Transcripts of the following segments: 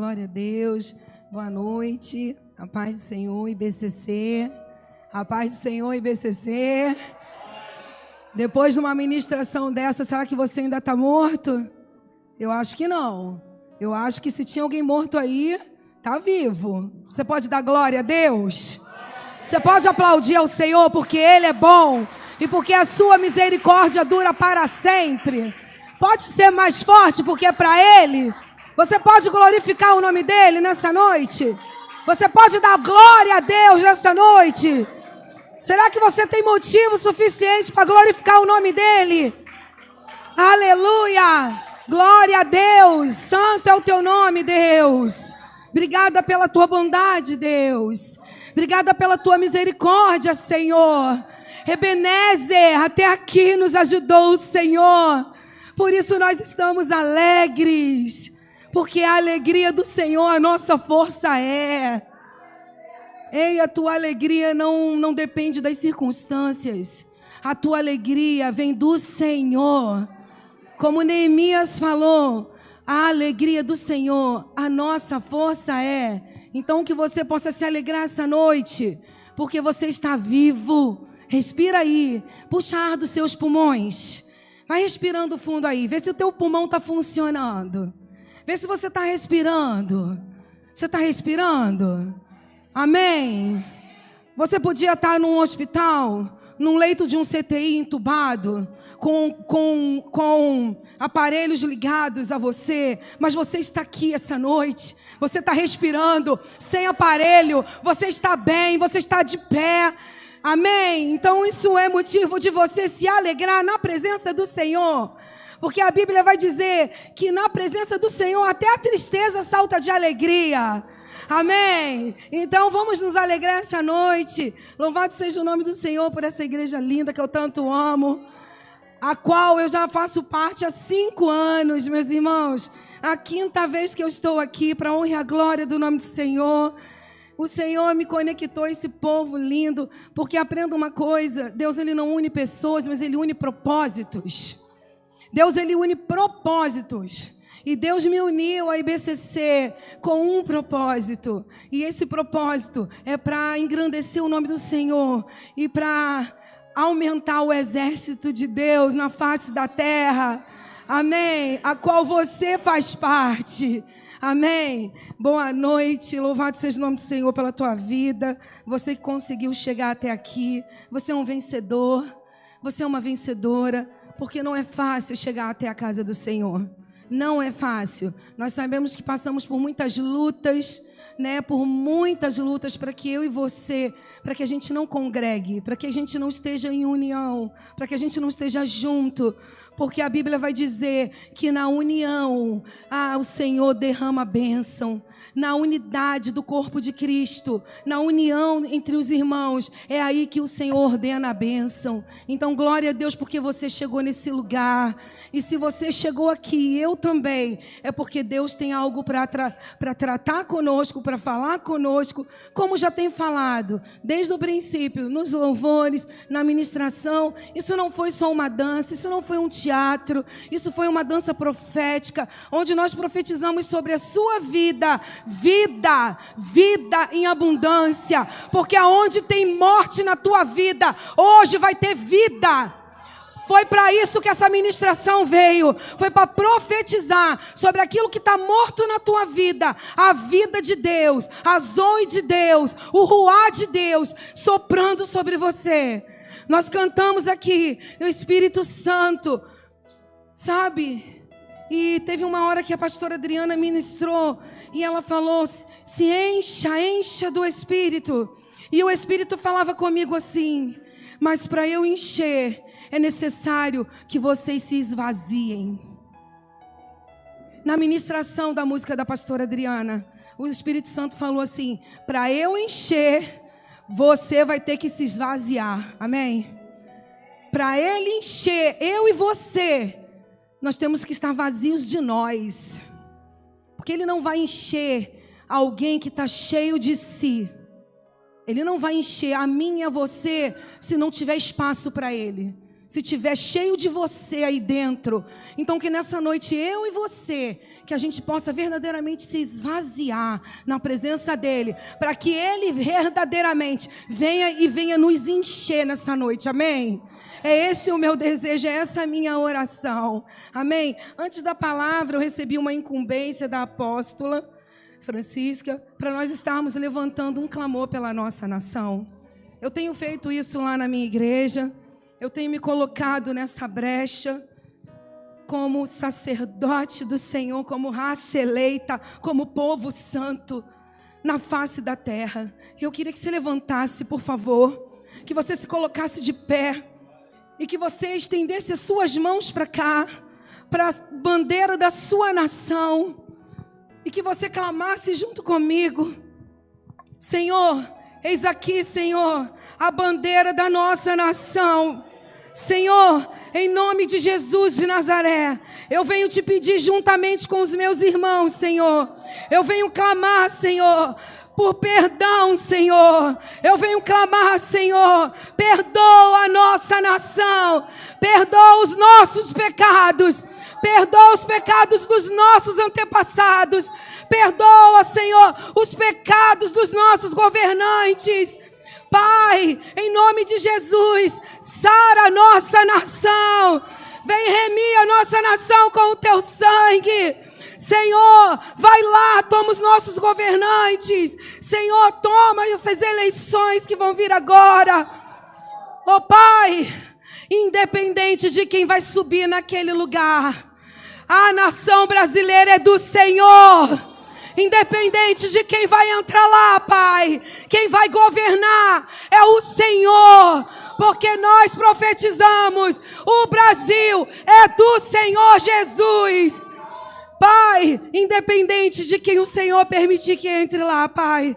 glória a Deus. Boa noite, a paz do Senhor, IBCC. A paz do Senhor, IBCC. Depois de uma ministração dessa, será que você ainda está morto? Eu acho que não. Eu acho que se tinha alguém morto aí, está vivo. Você pode dar glória a Deus? Você pode aplaudir ao Senhor porque Ele é bom e porque a sua misericórdia dura para sempre. Pode ser mais forte porque é para Ele. Você pode glorificar o nome dEle nessa noite? Você pode dar glória a Deus nessa noite? Será que você tem motivo suficiente para glorificar o nome dEle? Aleluia! Glória a Deus! Santo é o teu nome, Deus! Obrigada pela tua bondade, Deus! Obrigada pela tua misericórdia, Senhor! Ebenezer, até aqui nos ajudou o Senhor. Por isso nós estamos alegres. Porque a alegria do Senhor, a nossa força é. Ei, a tua alegria não depende das circunstâncias. A tua alegria vem do Senhor. Como Neemias falou, a alegria do Senhor, a nossa força é. Então que você possa se alegrar essa noite, porque você está vivo. Respira aí, puxa ar dos seus pulmões. Vai respirando fundo aí, vê se o teu pulmão está funcionando. Vê se você está respirando. Você está respirando? Amém? Você podia estar num hospital, num leito de um CTI entubado, com aparelhos ligados a você, mas você está aqui essa noite. Você está respirando, sem aparelho. Você está bem, você está de pé. Amém? Então isso é motivo de você se alegrar na presença do Senhor. Porque a Bíblia vai dizer que na presença do Senhor até a tristeza salta de alegria. Amém? Então vamos nos alegrar essa noite. Louvado seja o nome do Senhor por essa igreja linda que eu tanto amo. A qual eu já faço parte há 5 anos, meus irmãos. A 5ª vez que eu estou aqui para a honra e a glória do nome do Senhor. O Senhor me conectou a esse povo lindo. Porque aprenda uma coisa. Deus ele não une pessoas, mas Ele une propósitos. Deus, Ele une propósitos. E Deus me uniu à IBCC com um propósito. E esse propósito é para engrandecer o nome do Senhor. E para aumentar o exército de Deus na face da terra. Amém? A qual você faz parte. Amém? Boa noite. Louvado seja o nome do Senhor pela tua vida. Você que conseguiu chegar até aqui. Você é um vencedor. Você é uma vencedora. Porque não é fácil chegar até a casa do Senhor. Não é fácil. Nós sabemos que passamos por muitas lutas, né? Por muitas lutas para que eu e você, para que a gente não congregue, para que a gente não esteja em união, para que a gente não esteja junto. Porque a Bíblia vai dizer que na união, o Senhor derrama a bênção. Na unidade do corpo de Cristo, na união entre os irmãos, é aí que o Senhor ordena a bênção. Então, glória a Deus porque você chegou nesse lugar. E se você chegou aqui, eu também, é porque Deus tem algo para tratar conosco, para falar conosco, como já tem falado, desde o princípio, nos louvores, na ministração. Isso não foi só uma dança, isso não foi um teatro, isso foi uma dança profética, onde nós profetizamos sobre a sua vida, vida em abundância, porque aonde tem morte na tua vida, hoje vai ter vida. Foi para isso que essa ministração veio, foi para profetizar sobre aquilo que está morto na tua vida, a vida de Deus, a zoe de Deus, o ruá de Deus, soprando sobre você. Nós cantamos aqui, o Espírito Santo, sabe? E teve uma hora que a pastora Adriana ministrou, e ela falou, se encha do Espírito. E o Espírito falava comigo assim, mas para eu encher, é necessário que vocês se esvaziem. Na ministração da música da pastora Adriana, o Espírito Santo falou assim, para eu encher, você vai ter que se esvaziar. Amém? Para Ele encher, eu e você, nós temos que estar vazios de nós. Porque Ele não vai encher alguém que está cheio de si. Ele não vai encher a mim e a você se não tiver espaço para Ele. se tiver cheio de você aí dentro. Então que nessa noite eu e você, que a gente possa verdadeiramente se esvaziar na presença dEle, para que Ele verdadeiramente venha nos encher nessa noite, amém? É esse o meu desejo, é essa a minha oração, amém? Antes da palavra eu recebi uma incumbência da apóstola Francisca, para nós estarmos levantando um clamor pela nossa nação. Eu tenho feito isso lá na minha igreja, eu tenho me colocado nessa brecha, como sacerdote do Senhor, como raça eleita, como povo santo, na face da terra. Eu queria que você levantasse, por favor, que você se colocasse de pé, e que você estendesse as suas mãos para cá, para a bandeira da sua nação, e que você clamasse junto comigo: Senhor, eis aqui, Senhor, a bandeira da nossa nação. Senhor, em nome de Jesus de Nazaré, eu venho te pedir juntamente com os meus irmãos, Senhor. Eu venho clamar, Senhor, por perdão, Senhor. Eu venho clamar, Senhor, perdoa a nossa nação, perdoa os nossos pecados, perdoa os pecados dos nossos antepassados, perdoa, Senhor, os pecados dos nossos governantes. Pai, em nome de Jesus, sara a nossa nação, vem remir a nossa nação com o teu sangue. Senhor, vai lá, toma os nossos governantes. Senhor, toma essas eleições que vão vir agora. Oh Pai, independente de quem vai subir naquele lugar, a nação brasileira é do Senhor. Independente de quem vai entrar lá, Pai, quem vai governar é o Senhor, porque nós profetizamos, o Brasil é do Senhor Jesus. Pai, independente de quem o Senhor permitir que entre lá, Pai,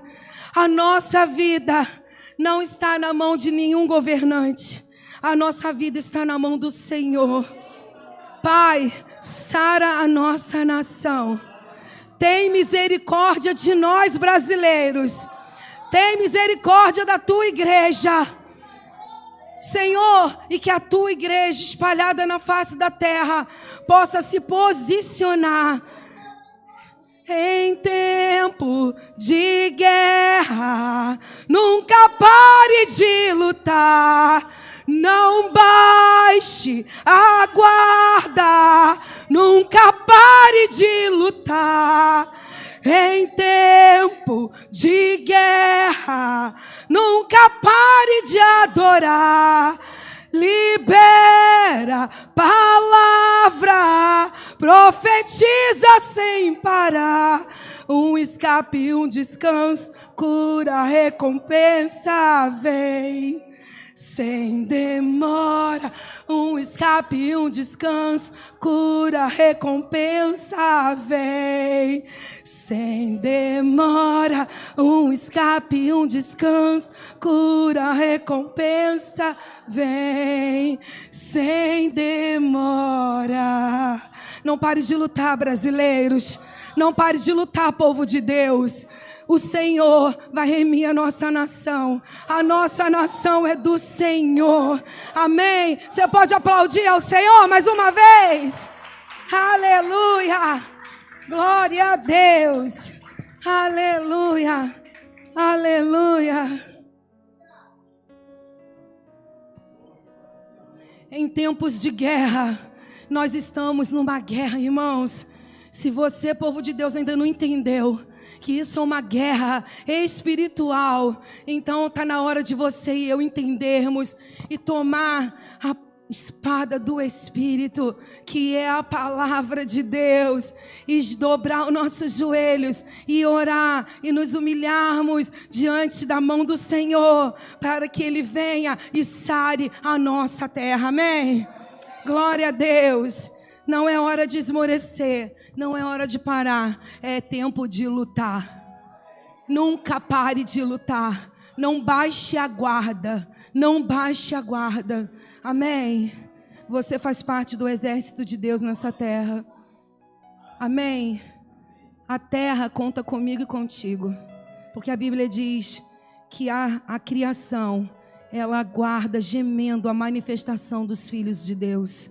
a nossa vida não está na mão de nenhum governante, a nossa vida está na mão do Senhor. Pai, sara a nossa nação. Tem misericórdia de nós brasileiros. Tem misericórdia da tua igreja, Senhor, e que a tua igreja espalhada na face da terra possa se posicionar em tempo de guerra. Nunca pare de lutar. Não baixe a guarda, nunca pare de lutar. Em tempo de guerra, nunca pare de adorar. Libera palavra, profetiza sem parar. Um escape, um descanso, cura, recompensa vem. Sem demora, um escape, um descanso, cura, recompensa vem. Sem demora, um escape, um descanso, cura, recompensa vem. Sem demora. Não pare de lutar, brasileiros. Não pare de lutar, povo de Deus. O Senhor vai remir a nossa nação. A nossa nação é do Senhor. Amém? Você pode aplaudir ao Senhor mais uma vez? Aleluia! Glória a Deus! Aleluia! Aleluia! Em tempos de guerra, nós estamos numa guerra, irmãos. Se você, povo de Deus, ainda não entendeu que isso é uma guerra espiritual, então está na hora de você e eu entendermos e tomar a espada do Espírito, que é a palavra de Deus, e dobrar os nossos joelhos e orar e nos humilharmos diante da mão do Senhor, para que Ele venha e sare a nossa terra, amém? Glória a Deus. Não é hora de esmorecer, não é hora de parar, é tempo de lutar. Nunca pare de lutar, não baixe a guarda, não baixe a guarda, amém? Você faz parte do exército de Deus nessa terra, amém? A terra conta comigo e contigo, porque a Bíblia diz que a criação, ela aguarda gemendo a manifestação dos filhos de Deus.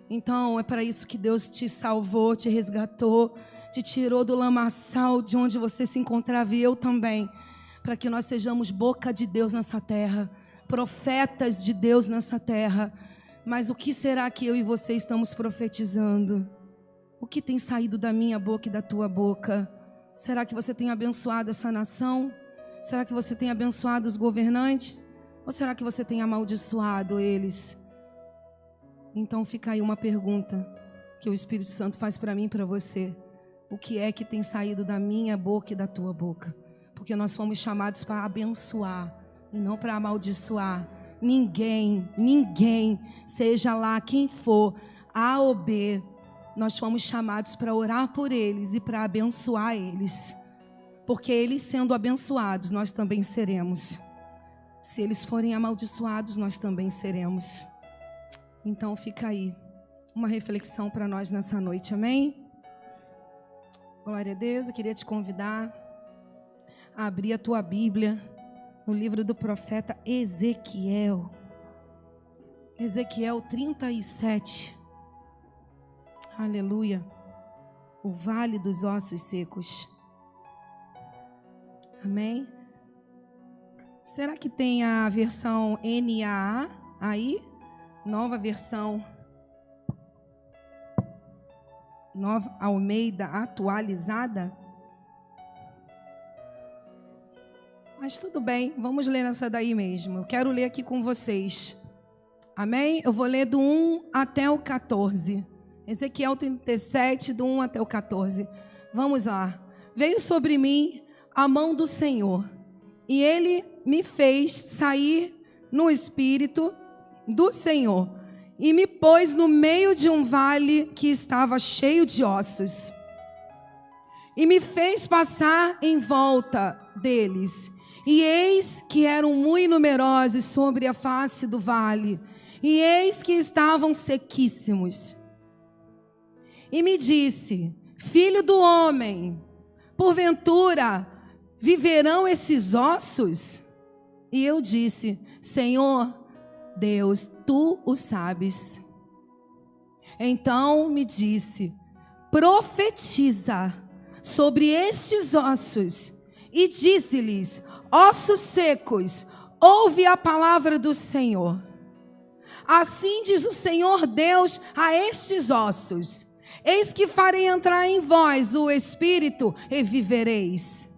Então é para isso que Deus te salvou, te resgatou, te tirou do lamaçal de onde você se encontrava, e eu também, para que nós sejamos boca de Deus nessa terra, profetas de Deus nessa terra. Mas o que será que eu e você estamos profetizando? O que tem saído da minha boca e da tua boca? Será que você tem abençoado essa nação? Será que você tem abençoado os governantes? Ou será que você tem amaldiçoado eles? Então fica aí uma pergunta que o Espírito Santo faz para mim e para você. O que é que tem saído da minha boca e da tua boca? Porque nós fomos chamados para abençoar e não para amaldiçoar. Ninguém, seja lá quem for, A ou B, nós fomos chamados para orar por eles e para abençoar eles. Porque eles sendo abençoados, nós também seremos. Se eles forem amaldiçoados, nós também seremos. Então fica aí uma reflexão para nós nessa noite, amém? Glória a Deus. Eu queria te convidar a abrir a tua Bíblia no livro do profeta Ezequiel. Ezequiel 37. Aleluia. O vale dos ossos secos. Amém? Será que tem a versão NAA aí? Nova versão. Nova Almeida atualizada? Mas tudo bem, vamos ler essa daí mesmo. Eu quero ler aqui com vocês. Amém? Eu vou ler do 1 até o 14. Ezequiel 37, do 1 até o 14. Vamos lá. Veio sobre mim a mão do Senhor, e Ele me fez sair no Espírito do Senhor, e me pôs no meio de um vale que estava cheio de ossos, e me fez passar em volta deles, e eis que eram muito numerosos sobre a face do vale, e eis que estavam sequíssimos. E me disse: filho do homem, porventura viverão esses ossos? E eu disse: Senhor Deus, tu o sabes. Então me disse: profetiza sobre estes ossos e dize-lhes: ossos secos, ouve a palavra do Senhor. Assim diz o Senhor Deus a estes ossos: eis que farei entrar em vós o Espírito e vivereis.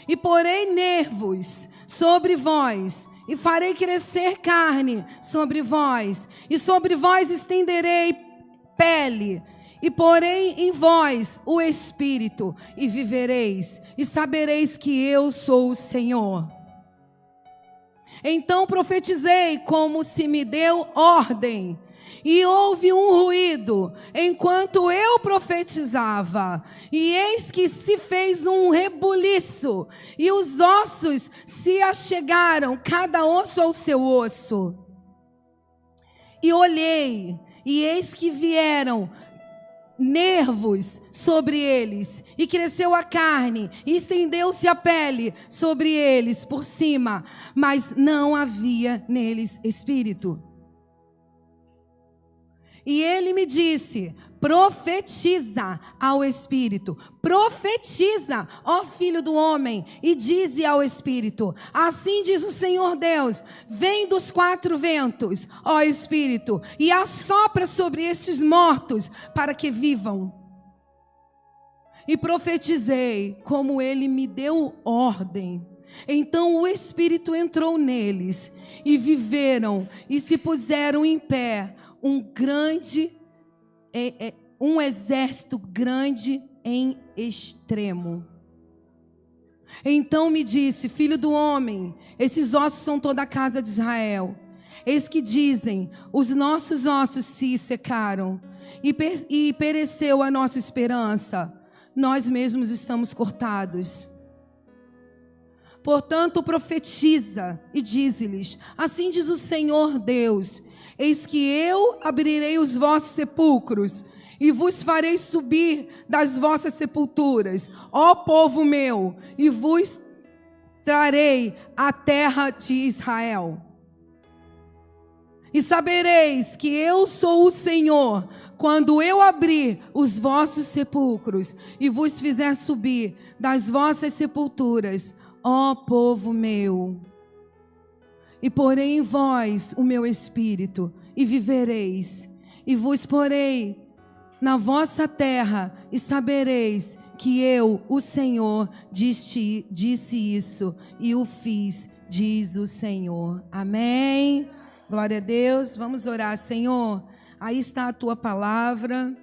E porei nervos sobre vós, e farei crescer carne sobre vós, e sobre vós estenderei pele, e porei em vós o Espírito, e vivereis, e sabereis que eu sou o Senhor. Então profetizei como se me deu ordem, e houve um ruído enquanto eu profetizava, e eis que se fez um rebuliço, e os ossos se achegaram, cada osso ao seu osso. E olhei, e eis que vieram nervos sobre eles, e cresceu a carne, e estendeu-se a pele sobre eles por cima, mas não havia neles espírito. E ele me disse: profetiza ao Espírito, profetiza, ó filho do homem, e dize ao Espírito: assim diz o Senhor Deus, vem dos quatro ventos, ó Espírito, e assopra sobre estes mortos, para que vivam. E profetizei como ele me deu ordem. Então o Espírito entrou neles, e viveram, e se puseram em pé, um exército grande em extremo. Então me disse: filho do homem, esses ossos são toda a casa de Israel. Eis que dizem: os nossos ossos se secaram, e pereceu a nossa esperança. Nós mesmos estamos cortados. Portanto profetiza e dize-lhes: assim diz o Senhor Deus, eis que eu abrirei os vossos sepulcros, e vos farei subir das vossas sepulturas, ó povo meu, e vos trarei à terra de Israel. E sabereis que eu sou o Senhor, quando eu abrir os vossos sepulcros e vos fizer subir das vossas sepulturas, ó povo meu. E porei em vós o meu espírito, e vivereis, e vos porei na vossa terra, e sabereis que eu, o Senhor, disse isso, e o fiz, diz o Senhor. Amém. Glória a Deus. Vamos orar. Senhor, aí está a tua palavra,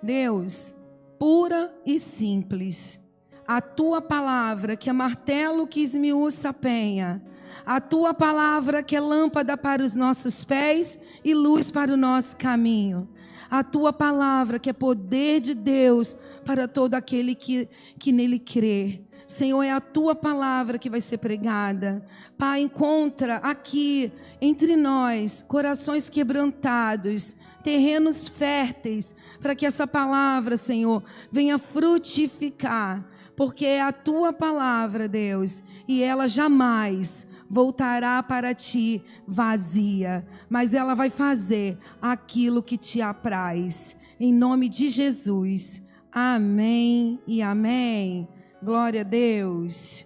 Deus, pura e simples. A tua palavra que é martelo que esmiuça a penha. A tua palavra que é lâmpada para os nossos pés e luz para o nosso caminho. A tua palavra que é poder de Deus para todo aquele que nele crê. Senhor, é a tua palavra que vai ser pregada. Pai, encontra aqui entre nós corações quebrantados, terrenos férteis, para que essa palavra, Senhor, venha frutificar. Porque é a tua palavra, Deus, e ela jamais voltará para ti vazia, mas ela vai fazer aquilo que te apraz. Em nome de Jesus. Amém e amém. Glória a Deus.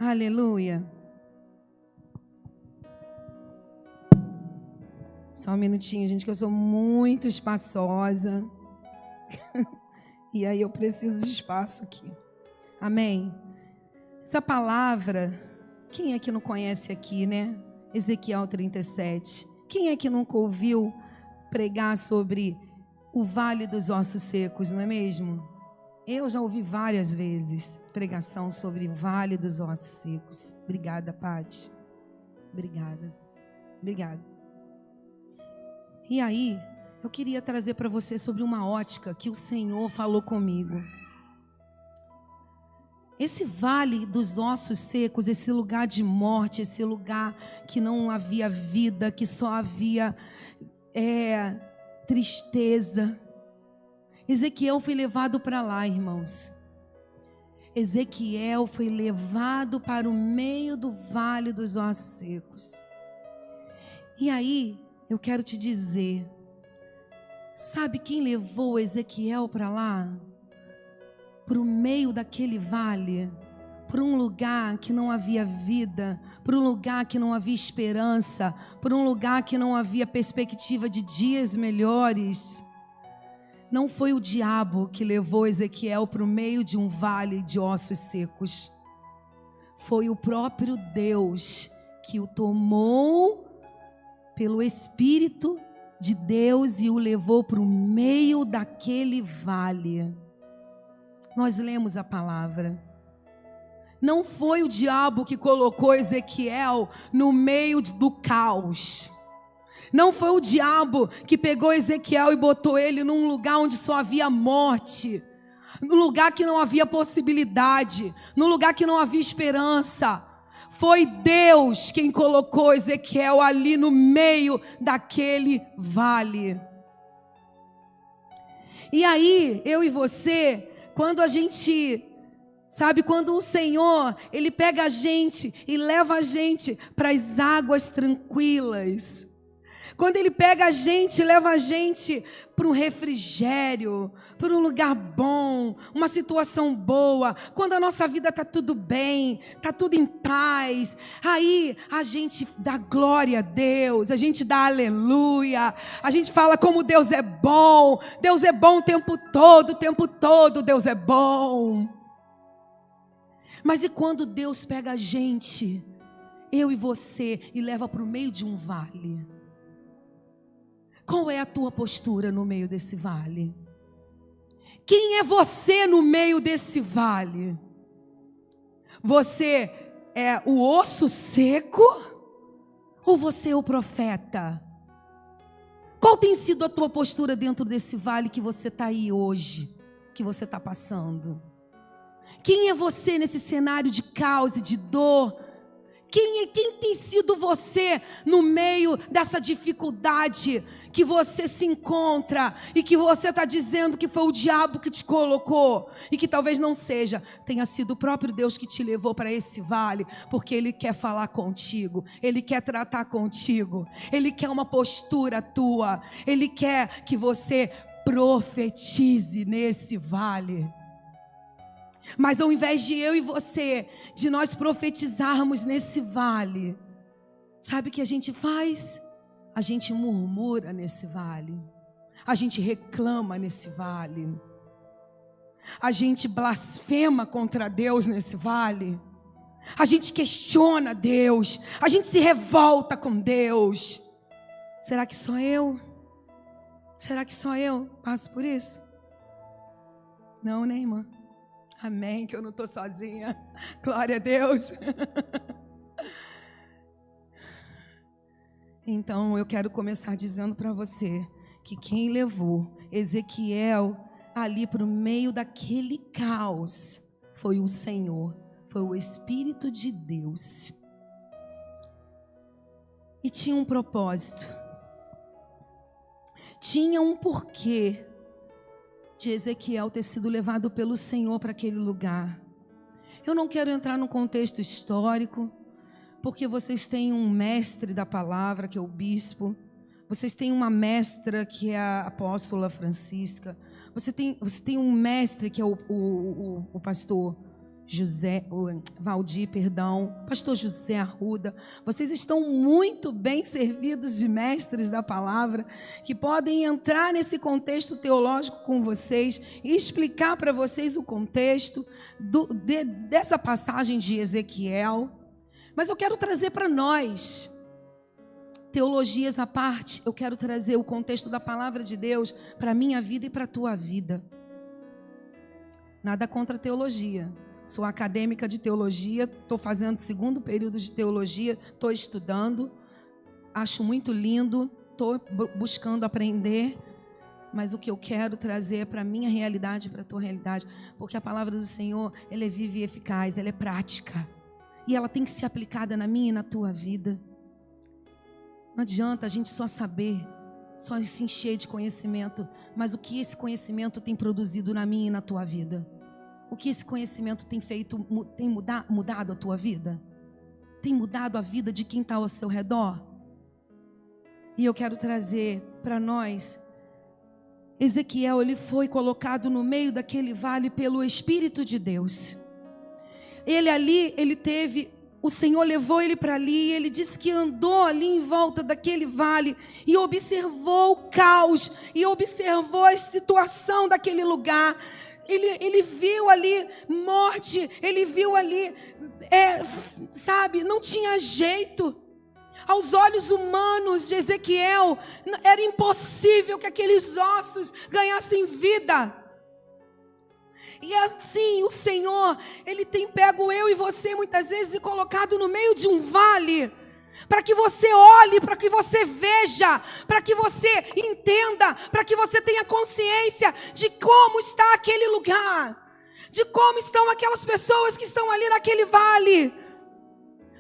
Aleluia. Só um minutinho, gente, que eu sou muito espaçosa. E aí eu preciso de espaço aqui. Amém. Essa palavra, quem é que não conhece aqui, né? Ezequiel 37. Quem é que nunca ouviu pregar sobre o vale dos ossos secos, não é mesmo? Eu já ouvi várias vezes pregação sobre o vale dos ossos secos. Obrigada, Pati. Obrigada. Obrigada. E aí, eu queria trazer para você sobre uma ótica que o Senhor falou comigo. Esse vale dos ossos secos, esse lugar de morte, esse lugar que não havia vida, que só havia tristeza. Ezequiel foi levado para lá, irmãos. Ezequiel foi levado para o meio do vale dos ossos secos. E aí, eu quero te dizer, sabe quem levou Ezequiel para lá? Para o meio daquele vale, para um lugar que não havia vida, para um lugar que não havia esperança, para um lugar que não havia perspectiva de dias melhores. Não foi o diabo que levou Ezequiel para o meio de um vale de ossos secos. Foi o próprio Deus que o tomou pelo Espírito de Deus e o levou para o meio daquele vale. Nós lemos a palavra. Não foi o diabo que colocou Ezequiel no meio do caos. Não foi o diabo que pegou Ezequiel e botou ele num lugar onde só havia morte, num lugar que não havia possibilidade, num lugar que não havia esperança. Foi Deus quem colocou Ezequiel ali no meio daquele vale. E aí, eu e você, quando a gente, sabe, quando o Senhor, Ele pega a gente e leva a gente para as águas tranquilas. Quando Ele pega a gente, leva a gente para um refrigério, para um lugar bom, uma situação boa. Quando a nossa vida está tudo bem, está tudo em paz, aí a gente dá glória a Deus, a gente dá aleluia, a gente fala como Deus é bom o tempo todo Deus é bom. Mas e quando Deus pega a gente, eu e você, e leva para o meio de um vale? Qual é a tua postura no meio desse vale? Quem é você no meio desse vale? Você é o osso seco? Ou você é o profeta? Qual tem sido a tua postura dentro desse vale que você está aí hoje? Que você está passando? Quem é você nesse cenário de caos e de dor? Quem tem sido você no meio dessa dificuldade que você se encontra e que você está dizendo que foi o diabo que te colocou e que talvez não seja, tenha sido o próprio Deus que te levou para esse vale, porque Ele quer falar contigo, Ele quer tratar contigo, Ele quer uma postura tua, Ele quer que você profetize nesse vale. Mas ao invés de eu e você, de nós profetizarmos nesse vale, sabe o que a gente faz? A gente murmura nesse vale, a gente reclama nesse vale, a gente blasfema contra Deus nesse vale, a gente questiona Deus, a gente se revolta com Deus. Será que só eu? Será que só eu passo por isso? Não, né, irmã? Amém, que eu não estou sozinha. Glória a Deus. Então, eu quero começar dizendo para você que quem levou Ezequiel ali para o meio daquele caos foi o Senhor, foi o Espírito de Deus. E tinha um propósito, tinha um porquê de Ezequiel ter sido levado pelo Senhor para aquele lugar. Eu não quero entrar no contexto histórico, porque vocês têm um mestre da palavra, que é o bispo, vocês têm uma mestra, que é a apóstola Francisca, você tem um mestre, que é o pastor Valdir, pastor José Arruda. Vocês estão muito bem servidos de mestres da palavra, que podem entrar nesse contexto teológico com vocês e explicar para vocês o contexto dessa passagem de Ezequiel. Mas eu quero trazer para nós, teologias à parte, eu quero trazer o contexto da palavra de Deus para a minha vida e para a tua vida. Nada contra a teologia. Sou acadêmica de teologia, estou fazendo 2º período de teologia, estou estudando, acho muito lindo, estou buscando aprender, mas o que eu quero trazer é para a minha realidade, para a tua realidade, porque a palavra do Senhor, ela é viva e eficaz, ela é prática, e ela tem que ser aplicada na minha e na tua vida. Não adianta a gente só saber, só se encher de conhecimento, mas o que esse conhecimento tem produzido na minha e na tua vida? O que esse conhecimento tem feito, tem mudado a tua vida? Tem mudado a vida de quem está ao seu redor? E eu quero trazer para nós, Ezequiel, ele foi colocado no meio daquele vale pelo Espírito de Deus. Ele ali, o Senhor levou ele para ali, ele disse que andou ali em volta daquele vale e observou o caos, e observou a situação daquele lugar. Ele viu ali morte, ele viu ali, não tinha jeito. Aos olhos humanos de Ezequiel, era impossível que aqueles ossos ganhassem vida. E assim, o Senhor, Ele tem pego eu e você muitas vezes e colocado no meio de um vale, para que você olhe, para que você veja, para que você entenda, para que você tenha consciência de como está aquele lugar, de como estão aquelas pessoas que estão ali naquele vale.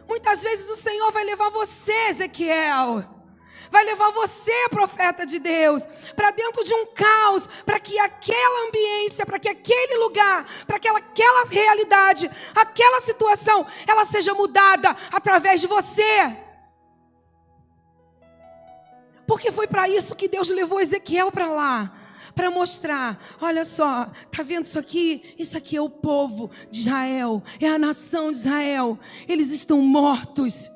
Muitas vezes o Senhor vai levar você, Ezequiel, vai levar você, profeta de Deus, para dentro de um caos, para que aquela ambiência, para que aquele lugar, para que aquela realidade, aquela situação, ela seja mudada através de você. Porque foi para isso que Deus levou Ezequiel para lá, para mostrar, olha só, está vendo isso aqui? Isso aqui é o povo de Israel, é a nação de Israel, eles estão mortos.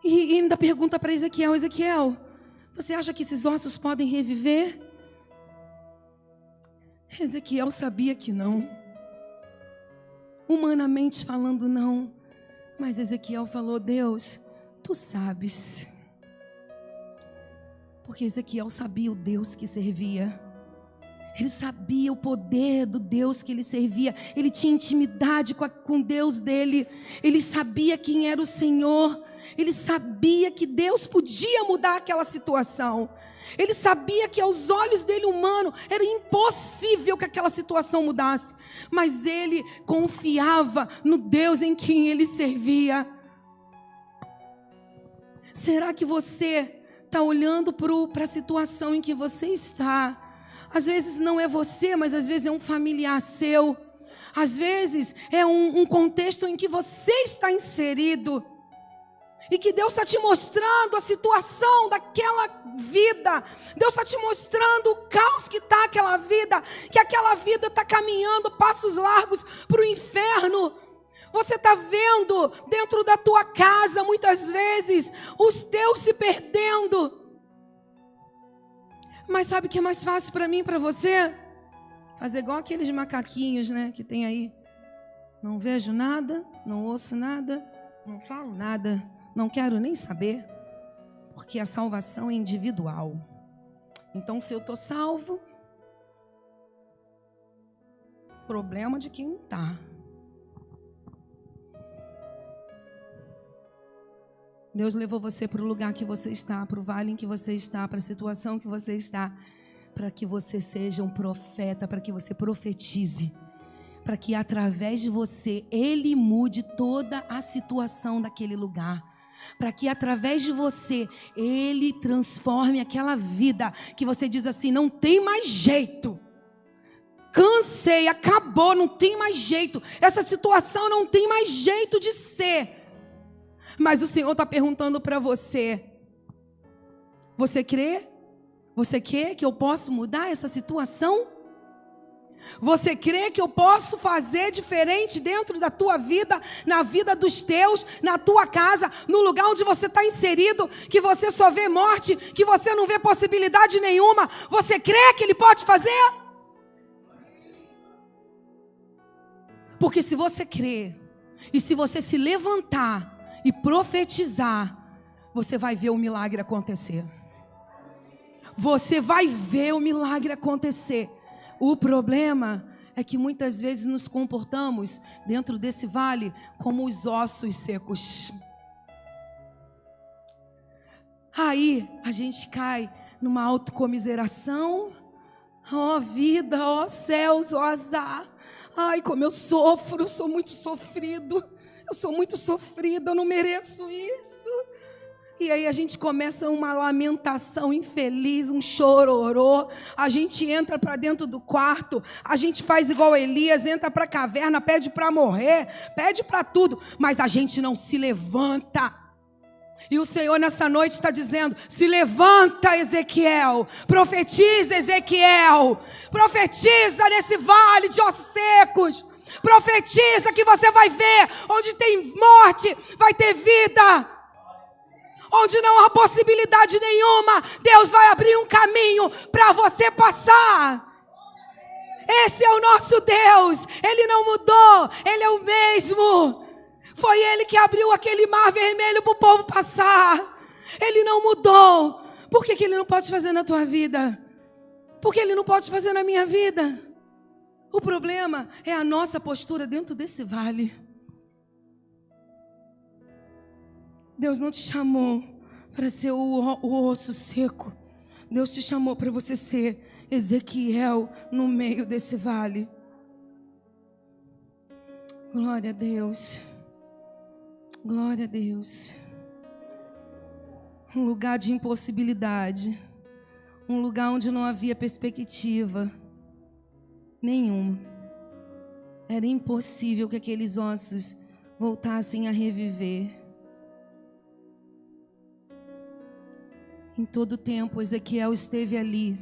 E ainda pergunta para Ezequiel, você acha que esses ossos podem reviver? Ezequiel sabia que não. Humanamente falando, não. Mas Ezequiel falou, Deus, tu sabes. Porque Ezequiel sabia o Deus que servia. Ele sabia o poder do Deus que ele servia. Ele tinha intimidade com Deus dele. Ele sabia quem era o Senhor. Ele sabia que Deus podia mudar aquela situação. Ele sabia que aos olhos dele humano era impossível que aquela situação mudasse. Mas ele confiava no Deus em quem ele servia. Será que você está olhando para a situação em que você está? Às vezes não é você, mas às vezes é um familiar seu. Às vezes é um contexto em que você está inserido. E que Deus está te mostrando a situação daquela vida. Deus está te mostrando o caos que está aquela vida. Que aquela vida está caminhando passos largos para o inferno. Você está vendo dentro da tua casa, muitas vezes, os teus se perdendo. Mas sabe o que é mais fácil para mim e para você? Fazer igual aqueles macaquinhos, né, que tem aí. Não vejo nada, não ouço nada, não falo nada, não quero nem saber. Porque a salvação é individual. Então, se eu estou salvo, problema de quem não está. Deus levou você para o lugar que você está, para o vale em que você está, para a situação que você está, para que você seja um profeta, para que você profetize, para que através de você, Ele mude toda a situação daquele lugar, para que através de você, Ele transforme aquela vida que você diz assim, não tem mais jeito, cansei, acabou, não tem mais jeito, essa situação não tem mais jeito de ser. Mas o Senhor está perguntando para você, você crê? Você quer que eu possa mudar essa situação? Você crê que eu posso fazer diferente dentro da tua vida, na vida dos teus, na tua casa, no lugar onde você está inserido, que você só vê morte, que você não vê possibilidade nenhuma? Você crê que Ele pode fazer? Porque se você crê, e se você se levantar e profetizar, você vai ver o milagre acontecer. Você vai ver o milagre acontecer. O problema é que muitas vezes nos comportamos dentro desse vale como os ossos secos. Aí a gente cai numa autocomiseração. Ó vida, ó céus, ó azar. Ai, como eu sofro, eu sou muito sofrido. Eu sou muito sofrida, eu não mereço isso. E aí a gente começa uma lamentação infeliz, um chororô. A gente entra para dentro do quarto, a gente faz igual Elias, entra para a caverna, pede para morrer, pede para tudo, mas a gente não se levanta. E o Senhor nessa noite está dizendo, se levanta, Ezequiel, profetiza, Ezequiel, profetiza nesse vale de ossos secos. Profetiza que você vai ver, onde tem morte, vai ter vida. Onde não há possibilidade nenhuma, Deus vai abrir um caminho para você passar. Esse é o nosso Deus, Ele não mudou, Ele é o mesmo. Foi Ele que abriu aquele mar vermelho para o povo passar. Ele não mudou. Por que Ele não pode fazer na tua vida? Por que Ele não pode fazer na minha vida? O problema é a nossa postura dentro desse vale. Deus não te chamou para ser o osso seco. Deus te chamou para você ser Ezequiel no meio desse vale. Glória a Deus. Glória a Deus. Um lugar de impossibilidade. Um lugar onde não havia perspectiva nenhum. Era impossível que aqueles ossos voltassem a reviver. Em todo tempo, Ezequiel esteve ali.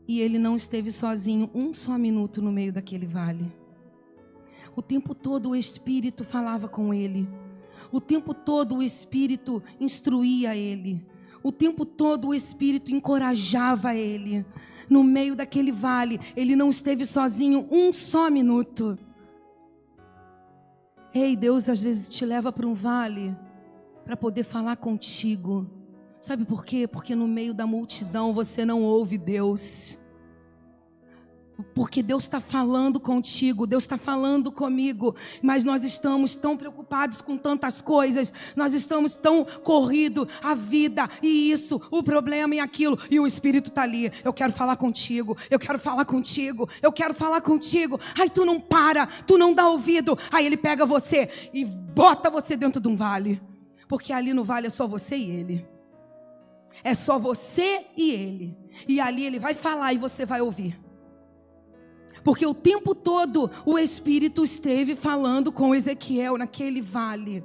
E ele não esteve sozinho um só minuto no meio daquele vale. O tempo todo o Espírito falava com ele. O tempo todo o Espírito instruía ele. O tempo todo o Espírito encorajava ele. No meio daquele vale, ele não esteve sozinho um só minuto. Ei, Deus às vezes te leva para um vale para poder falar contigo. Sabe por quê? Porque no meio da multidão você não ouve Deus. Porque Deus está falando contigo, Deus está falando comigo, mas nós estamos tão preocupados com tantas coisas, nós estamos tão corridos, a vida e isso, o problema e aquilo, e o Espírito está ali, eu quero falar contigo, eu quero falar contigo, eu quero falar contigo, aí tu não para, tu não dá ouvido, aí ele pega você e bota você dentro de um vale. Porque ali no vale é só você e ele. É só você e ele. E ali ele vai falar e você vai ouvir. Porque o tempo todo o Espírito esteve falando com Ezequiel naquele vale.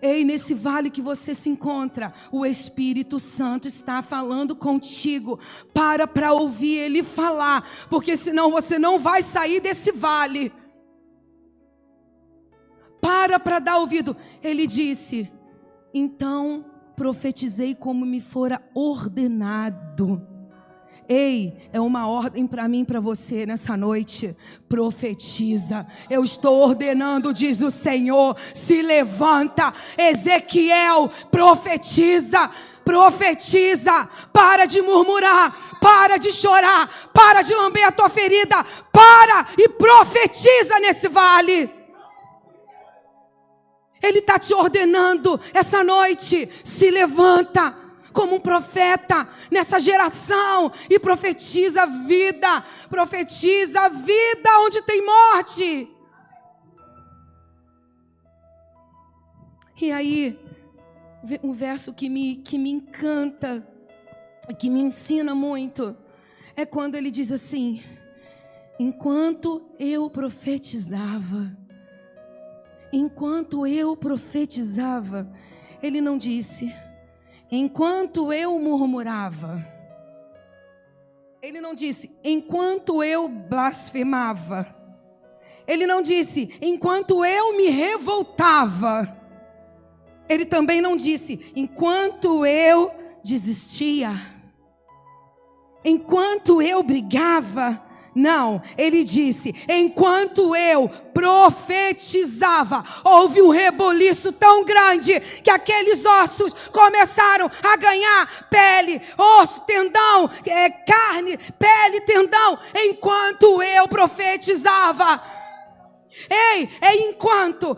Ei, nesse vale que você se encontra, o Espírito Santo está falando contigo. Para ouvir ele falar, porque senão você não vai sair desse vale. Para dar ouvido. Ele disse: então profetizei como me fora ordenado. Ei, é uma ordem para mim e para você nessa noite. Profetiza. Eu estou ordenando, diz o Senhor. Se levanta, Ezequiel, profetiza. Profetiza. Para de murmurar, para de chorar, para de lamber a tua ferida. Para e profetiza nesse vale. Ele está te ordenando essa noite. Se levanta como um profeta nessa geração e profetiza vida. Profetiza vida onde tem morte. E aí, um verso que me encanta, que me ensina muito, é quando ele diz assim: enquanto eu profetizava, ele não disse enquanto eu murmurava. Ele não disse enquanto eu blasfemava. Ele não disse enquanto eu me revoltava. Ele também não disse enquanto eu desistia, enquanto eu brigava. Não, ele disse, enquanto eu profetizava, houve um reboliço tão grande que aqueles ossos começaram a ganhar pele, osso, tendão, carne, pele, tendão, enquanto eu profetizava. Ei, enquanto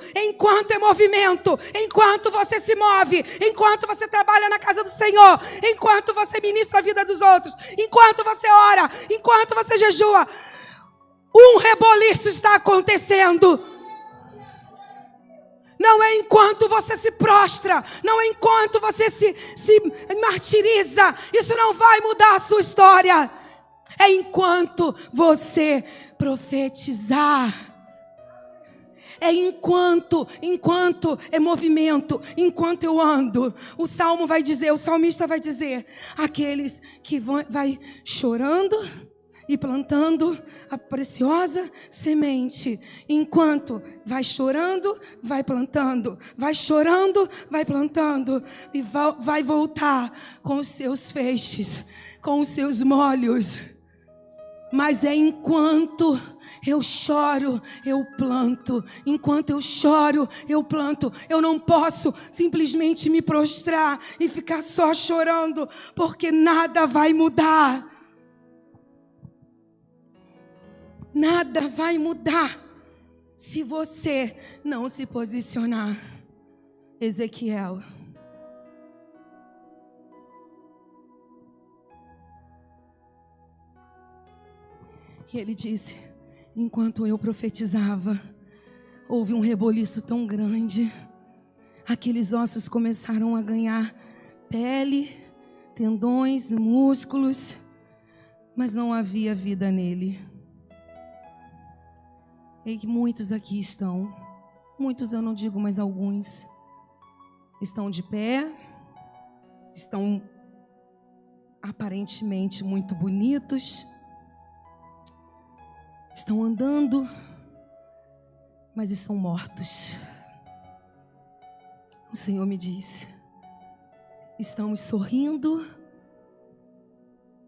é movimento, enquanto você se move, enquanto você trabalha na casa do Senhor, enquanto você ministra a vida dos outros, enquanto você ora, enquanto você jejua, um reboliço está acontecendo. Não é enquanto você se prostra, não é enquanto você se martiriza, isso não vai mudar a sua história. É enquanto você profetizar. É enquanto é movimento, enquanto eu ando. O salmista vai dizer, aqueles que vai chorando e plantando a preciosa semente. Enquanto vai chorando, vai plantando. Vai chorando, vai plantando. E vai voltar com os seus feixes, com os seus molhos. Mas é enquanto eu choro, eu planto. Enquanto eu choro, eu planto. Eu não posso simplesmente me prostrar e ficar só chorando, porque nada vai mudar. Nada vai mudar se você não se posicionar. Ezequiel. E ele disse, enquanto eu profetizava, houve um reboliço tão grande. Aqueles ossos começaram a ganhar pele, tendões, músculos, mas não havia vida nele. E muitos aqui estão, muitos eu não digo, mas alguns, estão de pé, estão aparentemente muito bonitos, estão andando, mas estão mortos. O Senhor me disse, estamos sorrindo,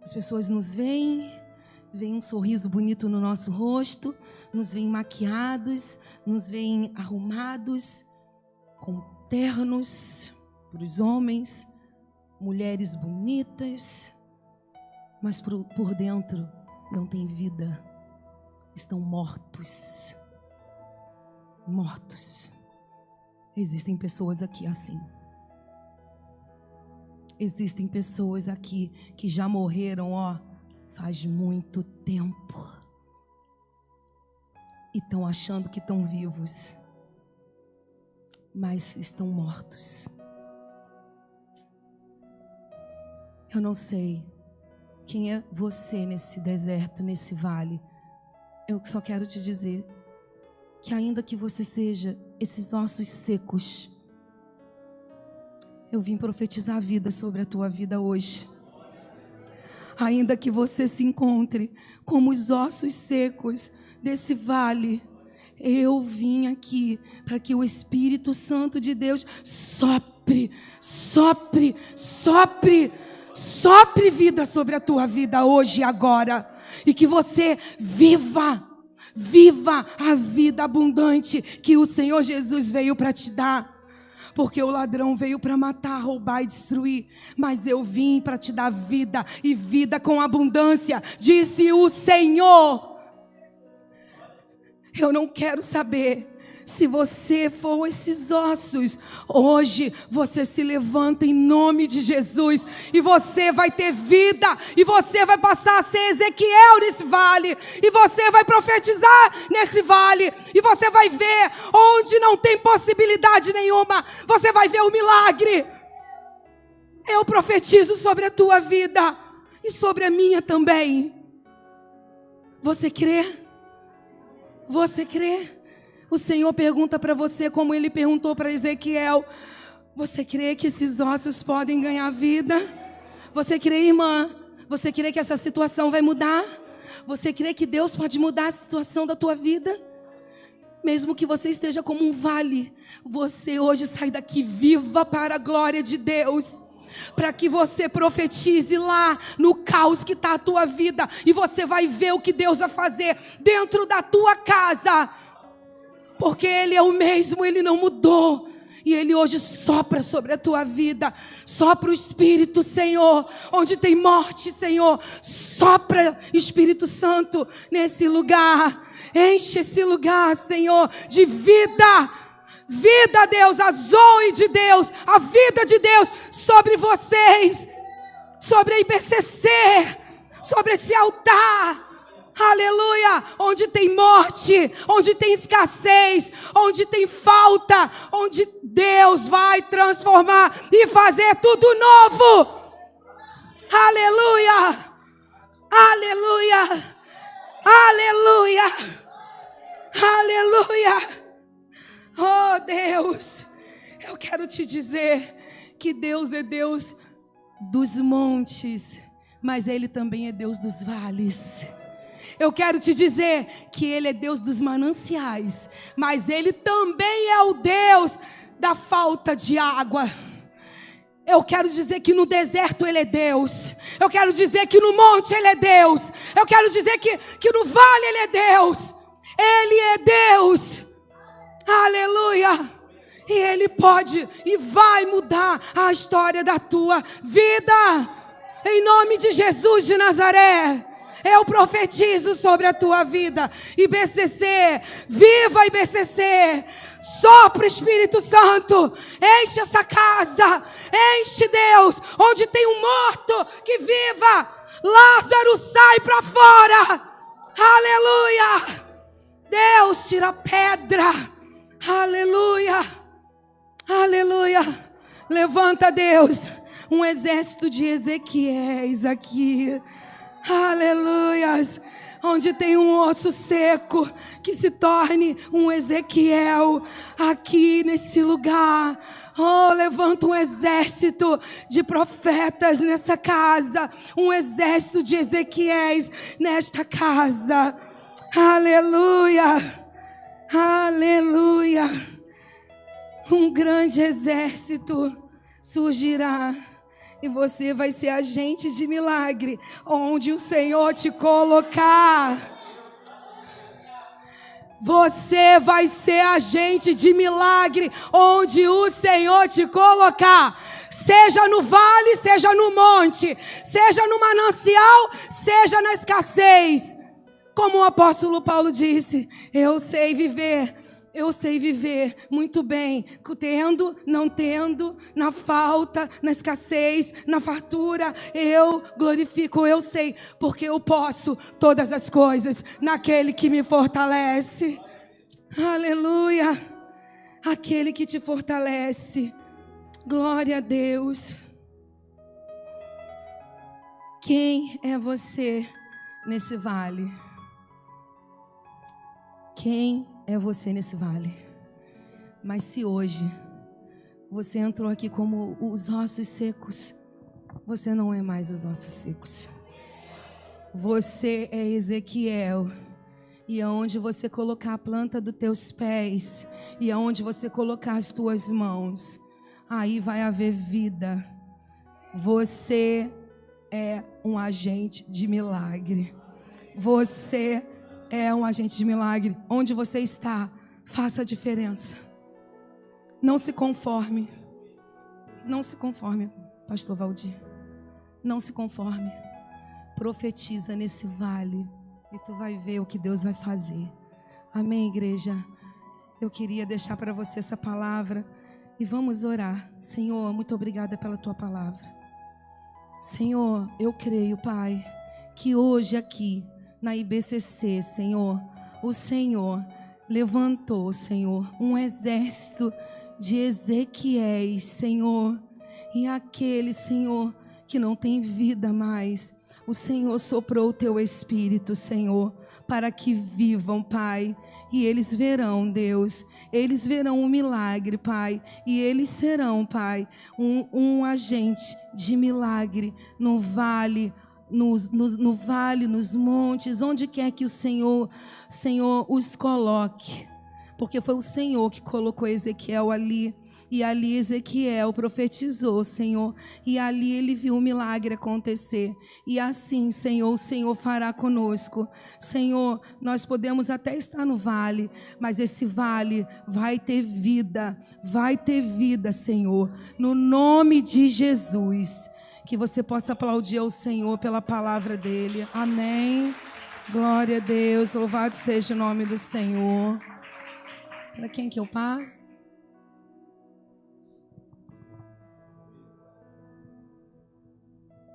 as pessoas nos veem um sorriso bonito no nosso rosto, nos veem maquiados, nos veem arrumados, com ternos para os homens, mulheres bonitas, mas por dentro não tem vida. Estão mortos. Mortos. Existem pessoas aqui assim. Existem pessoas aqui que já morreram, faz muito tempo. E estão achando que estão vivos. mas estão mortos. Eu não sei quem é você nesse deserto, nesse vale. Eu só quero te dizer que ainda que você seja esses ossos secos, eu vim profetizar a vida sobre a tua vida hoje. Ainda que você se encontre como os ossos secos desse vale, eu vim aqui para que o Espírito Santo de Deus sopre vida sobre a tua vida hoje e agora. E que você viva a vida abundante que o Senhor Jesus veio para te dar. Porque o ladrão veio para matar, roubar e destruir, mas eu vim para te dar vida, e vida com abundância, disse o Senhor. Eu não quero saber se você for esses ossos. Hoje você se levanta em nome de Jesus, e você vai ter vida, e você vai passar a ser Ezequiel nesse vale, e você vai profetizar nesse vale, e você vai ver onde não tem possibilidade nenhuma, você vai ver o milagre. Eu profetizo sobre a tua vida e sobre a minha também. Você crê? Você crê? O Senhor pergunta para você, como Ele perguntou para Ezequiel: você crê que esses ossos podem ganhar vida? Você crê, irmã? Você crê que essa situação vai mudar? Você crê que Deus pode mudar a situação da tua vida? Mesmo que você esteja como um vale, você hoje sai daqui viva para a glória de Deus. Para que você profetize lá no caos que está a tua vida, e você vai ver o que Deus vai fazer dentro da tua casa. Porque Ele é o mesmo, Ele não mudou. E Ele hoje sopra sobre a tua vida. Sopra o Espírito, Senhor. Onde tem morte, Senhor, sopra Espírito Santo nesse lugar. Enche esse lugar, Senhor, de vida. Vida, Deus, a zoe de Deus, a vida de Deus sobre vocês, sobre a IBCC, sobre esse altar. Aleluia, onde tem morte, onde tem escassez, onde tem falta, onde Deus vai transformar e fazer tudo novo. Aleluia, aleluia, aleluia, aleluia. Oh Deus, eu quero te dizer que Deus é Deus dos montes, mas Ele também é Deus dos vales. Eu quero te dizer que Ele é Deus dos mananciais, mas Ele também é o Deus da falta de água. Eu quero dizer que no deserto Ele é Deus. Eu quero dizer que no monte Ele é Deus. Eu quero dizer que no vale Ele é Deus. Ele é Deus. Aleluia. E Ele pode e vai mudar a história da tua vida. Em nome de Jesus de Nazaré. Eu profetizo sobre a tua vida. IBCC, viva IBCC. Sopra o Espírito Santo. Enche essa casa. Enche, Deus. Onde tem um morto, que viva. Lázaro, sai para fora. Aleluia. Deus, tira a pedra. Aleluia. Aleluia. Levanta, Deus, um exército de Ezequiéis aqui. Aleluias, onde tem um osso seco, que se torne um Ezequiel aqui nesse lugar. Oh, levanta um exército de profetas nessa casa, um exército de Ezequiéis nesta casa. Aleluia, aleluia. Um grande exército surgirá. E você vai ser agente de milagre onde o Senhor te colocar. Você vai ser agente de milagre onde o Senhor te colocar. Seja no vale, seja no monte, seja no manancial, seja na escassez. Como o apóstolo Paulo disse, eu sei viver muito bem, tendo, não tendo, na falta, na escassez, na fartura, eu glorifico, eu sei, porque eu posso todas as coisas naquele que me fortalece. Aleluia, aquele que te fortalece. Glória a Deus. Quem é você nesse vale? Quem é você nesse vale? Mas se hoje você entrou aqui como os ossos secos, você não é mais os ossos secos. Você é Ezequiel. E aonde você colocar a planta dos teus pés, e aonde você colocar as tuas mãos, aí vai haver vida. Você é um agente de milagre. Você é um agente de milagre. Onde você está, faça a diferença. Não se conforme. Não se conforme, pastor Valdir. Não se conforme. Profetiza nesse vale e tu vai ver o que Deus vai fazer. Amém, igreja? Eu queria deixar para você essa palavra e vamos orar. Senhor, muito obrigada pela tua palavra. Senhor, eu creio, Pai, que hoje aqui na IBCC, Senhor, o Senhor levantou, Senhor, um exército de Ezequiéis, Senhor, e aquele, Senhor, que não tem vida mais, o Senhor soprou o teu Espírito, Senhor, para que vivam, Pai, e eles verão, Deus, eles verão um milagre, Pai, e eles serão, Pai, um agente de milagre no vale, no vale, nos montes, onde quer que o Senhor os coloque, porque foi o Senhor que colocou Ezequiel ali, e ali Ezequiel profetizou, Senhor, e ali ele viu o milagre acontecer, e assim, Senhor, o Senhor fará conosco. Senhor, nós podemos até estar no vale, mas esse vale vai ter vida, Senhor, no nome de Jesus. Que você possa aplaudir ao Senhor pela palavra dele. Amém. Glória a Deus. Louvado seja o nome do Senhor. Para quem que eu passo?